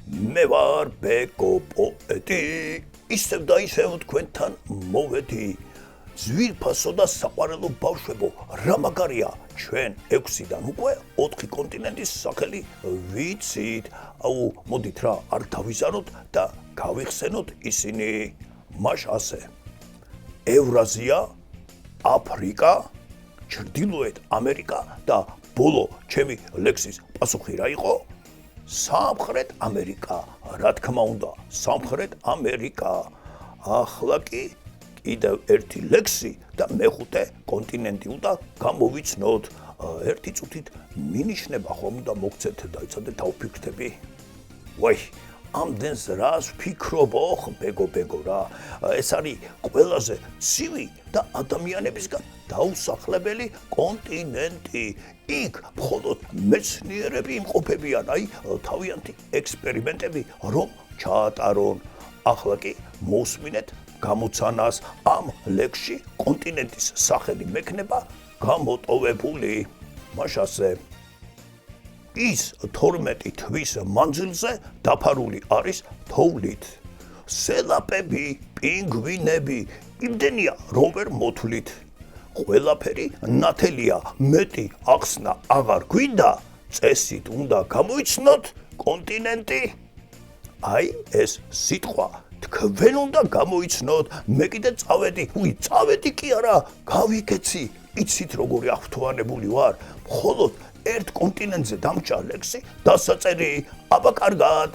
მე ვარ ბეკო პოეტი, ისევ და ისევ თქვენთან მოვედი. ძვირფასო და საყვარელო ბავშვებო, რა მაგარია, ჩვენ 6-დან უკვე 4 კონტინენტის სახელი ვიცით. აუ, მოდით რა, არ დავიზაროთ და გავიხსენოთ ისინი. მაშ ასე. ევრაზია, აფრიკა, ჩრდილოეთ ამერიკა და ბოლო ჩემი ლექსის პასუხი რა იყო? სამხრეთ ამერიკა, რა თქმა უნდა, სამხრეთ ამერიკა. ახლა კი კიდევ ერთი ლექსი და მეხუთე კონტინენტი უნდა გამოვიცნოთ. ერთი წუთით მინიშნება ხომ და მოგცეთ და იცოდე დავფიქრდები. ვაი, ამდენს რას ვფიქრობ, ბეგო რა. ეს არის ყველაზე ცივი და ადამიანებისგან დაუსახლებელი კონტინენტი. იქ მხოლოდ მეცნიერები იმყოფებიან, აი, თავიანთი ექსპერიმენტები რომ ჩაატარონ. ახლა კი მოусმინეთ გამოცანას. ამ ლექსში კონტინენტის სახელი მექნება გამოტოვებული. მაშ ასე. ის 12 თვის მანძილზე დაფარული არის თოვლით. სელაპები, პინგვინები, იმდენია რომ ვერ მოთვლით. ყველაფერი ნათელია, მეტი ახსნა აღარ გვინდა, წესით უნდა გამოიცნოთ კონტინენტი. აი ეს სიტყვა თქვენ უნდა გამოიცნოთ, მე კიდე წავედი, წავედი კი არა, გავიკეცი. იცით როგორი აღფრთოვანებული ვარ, მხოლოდ ერთ კონტინენტზე დამჭა ლექსი დასაწერი. აბა კარგად.